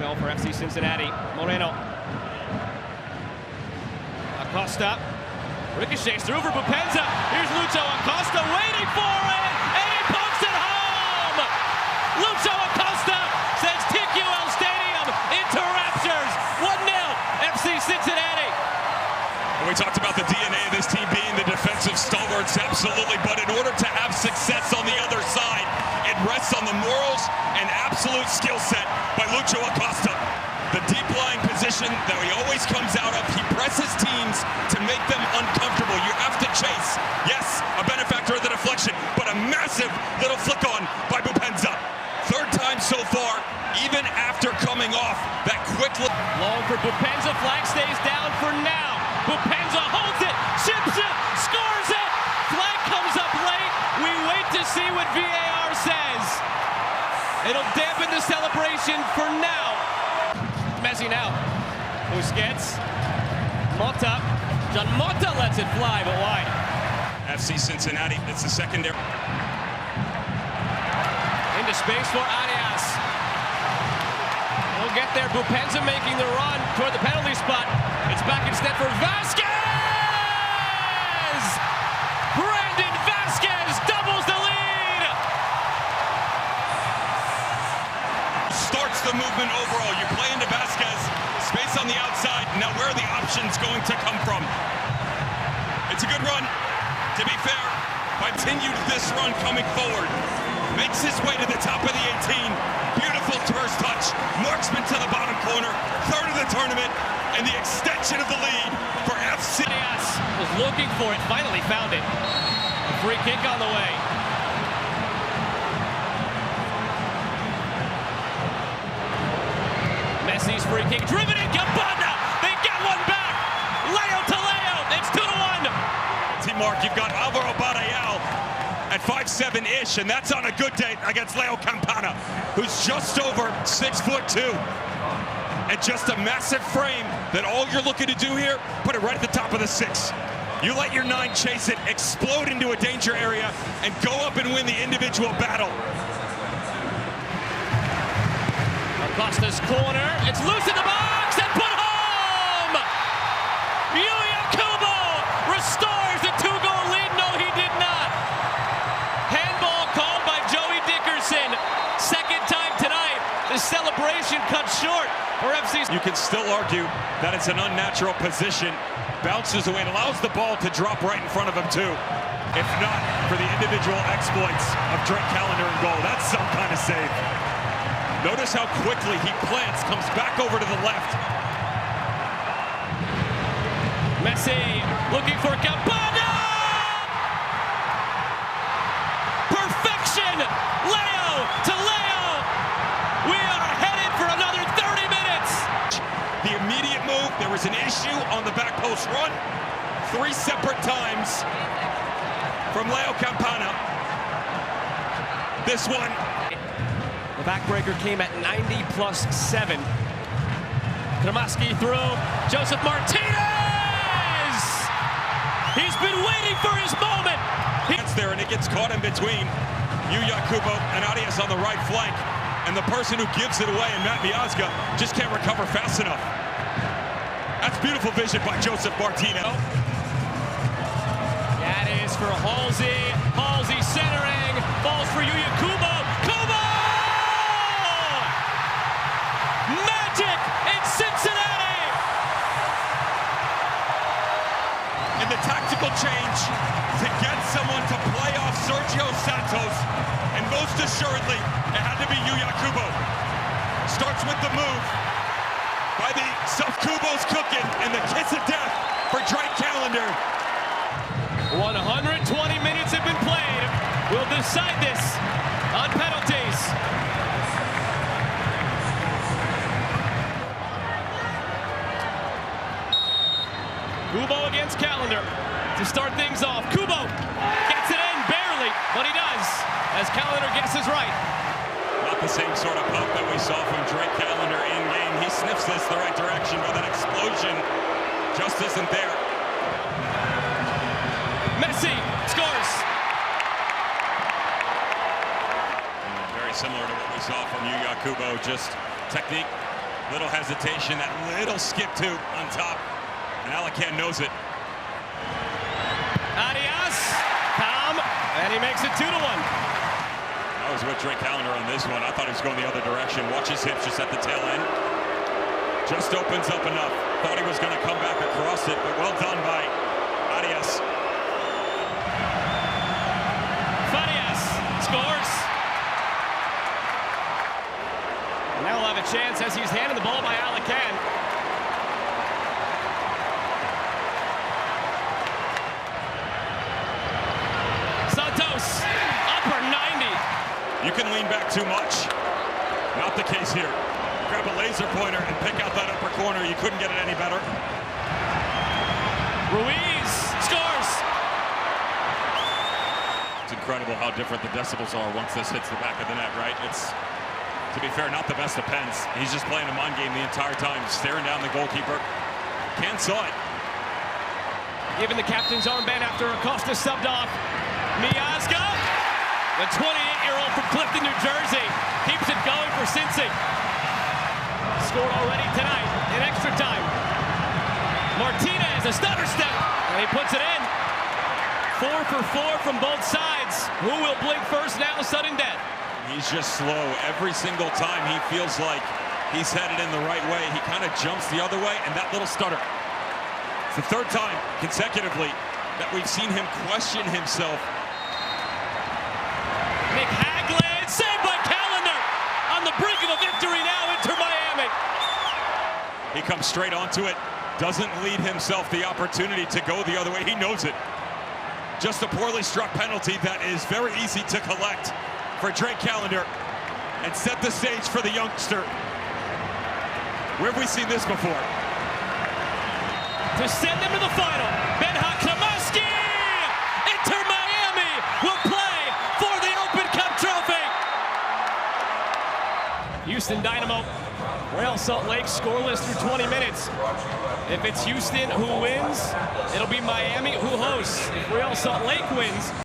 go for FC Cincinnati. Moreno. Acosta. Ricochets through for Bupenza. Here's Lucho Acosta waiting for it, and he pokes it home! Lucho Acosta sends TQL Stadium into raptures. 1-0, FC Cincinnati. We talked about the DNA of this team being the defensive stalwarts, absolutely, but in order to have success on the other side, it rests on the morals and absolute skill set by Lucho Acosta. The deep lying position that he always comes out of, he presses teams to make them uncomfortable. You have to chase. Yes, a benefactor of the deflection, but a massive little flick on by Bupenza. Third time so far, even after coming off that quick look. Long for Bupenza, flag stays down for now. Bupenza holds it, chips it, scores it. Flag comes up late. We wait to see what VAR says. It'll dampen the celebration for now. Messi now. Busquets. Mota. John Mota lets it fly, but wide. FC Cincinnati, it's the secondary. Into space for Arias. We'll get there. Bupenza making the run toward the penalty spot. It's back instead for Vasquez! Brandon Vasquez doubles the lead! Starts the movement overall. You play into Vasquez, space on the outside. Now where are the options going to come from? It's a good run, to be fair. Continued this run coming forward. Makes his way to the top of the 18. Beautiful first touch. Marksman to the bottom corner. Third of the tournament. And the extension of the lead for FC. Arias was looking for it. Finally found it. A free kick on the way. Messi's free kick. Driven in. Campana. They get one back. Leo to Leo. It's 2-1. T-Mark, you've got Alvaro Barayal at 5'7"-ish, and that's on a good day against Leo Campana, who's just over 6'2". And just a massive frame that all you're looking to do here, put it right at the top of the 6. You let your 9 chase it, explode into a danger area, and go up and win the individual battle. Acosta's corner. It's loose in the box and put home! Yuya Kubo restores the 2-goal lead. No, he did not. Handball called by Joey Dickerson. Second time tonight. The celebration cut short for FC. You can still argue that it's an unnatural position. Bounces away and allows the ball to drop right in front of him too. If not for the individual exploits of Drake Callender in goal. That's some kind of save. Notice how quickly he plants, comes back over to the left. Messi looking for Campana! Perfection! Leo to Leo! We are headed for another 30 minutes! The immediate move, there was an issue on the back post run. 3 separate times from Leo Campana. This one. The backbreaker came at 90+7. Kramaski through. Joseph Martinez! He's been waiting for his moment! It's there and it gets caught in between Yuya Kubo and Arias on the right flank. And the person who gives it away, and Matt Miazga, just can't recover fast enough. That's beautiful vision by Joseph Martinez. That is for Halsey. Halsey centering. Falls for Yuya Kubo. Kubo! Magic in Cincinnati! And the tactical change to get someone to play off Sergio Santos. And most assuredly, it had to be Yuya Kubo. Starts with the move by the Kubo's cooking and the kiss of death for Drake Callender. 120 minutes have been played. We'll decide this on penalties. Kubo against Callender to start things off. Kubo gets it in barely, but he does, as Callender guesses right. Not the same sort of poke that we saw from Drake Callender in game. He sniffs this the right direction, but that explosion just isn't there. Messi scores. Very similar to what we saw from Yuya Kubo, just technique Little hesitation, that little skip too on top. And Alacan knows it. Arias, Tom, and he makes it 2-1. I was with Drake Callender on this one. I thought he was going the other direction. Watch his hips just at the tail end. Just opens up enough. Thought he was going to come back across it, but well done by Arias. Farias scores. And now he'll have a chance as he's handed the ball by Alacan. Santos, upper 90. You can lean back too much. Not the case here. Grab a laser pointer and pick out that upper corner. You couldn't get it any better. Ruiz scores. It's incredible how different the decibels are once this hits the back of the net, right? It's, to be fair, not the best of pens. He's just playing a mind game the entire time, staring down the goalkeeper. Can't saw it. Given the captain's armband after Acosta subbed off. Miazga, the 28-year-old from Clifton, New Jersey, keeps it going for Cincy. Scored already tonight in extra time. Martinez, a stutter step, and he puts it in. 4 for 4 from both sides. Who will blink first now, sudden death? He's just slow. Every single time he feels like he's headed in the right way, he kind of jumps the other way, and that little stutter. It's the third time consecutively that we've seen him question himself. McHaglen, saved by Callender. On the brink of a victory now, Inter Miami. He comes straight onto it. Doesn't lead himself the opportunity to go the other way. He knows it. Just a poorly struck penalty that is very easy to collect for Drake Callender and set the stage for the youngster. Where have we seen this before? To send them to the final, Ben-Hak Klamaski! Inter Miami will play for the Open Cup trophy! Houston Dynamo, Real Salt Lake scoreless through 20 minutes. If it's Houston who wins, it'll be Miami who hosts. If Real Salt Lake wins,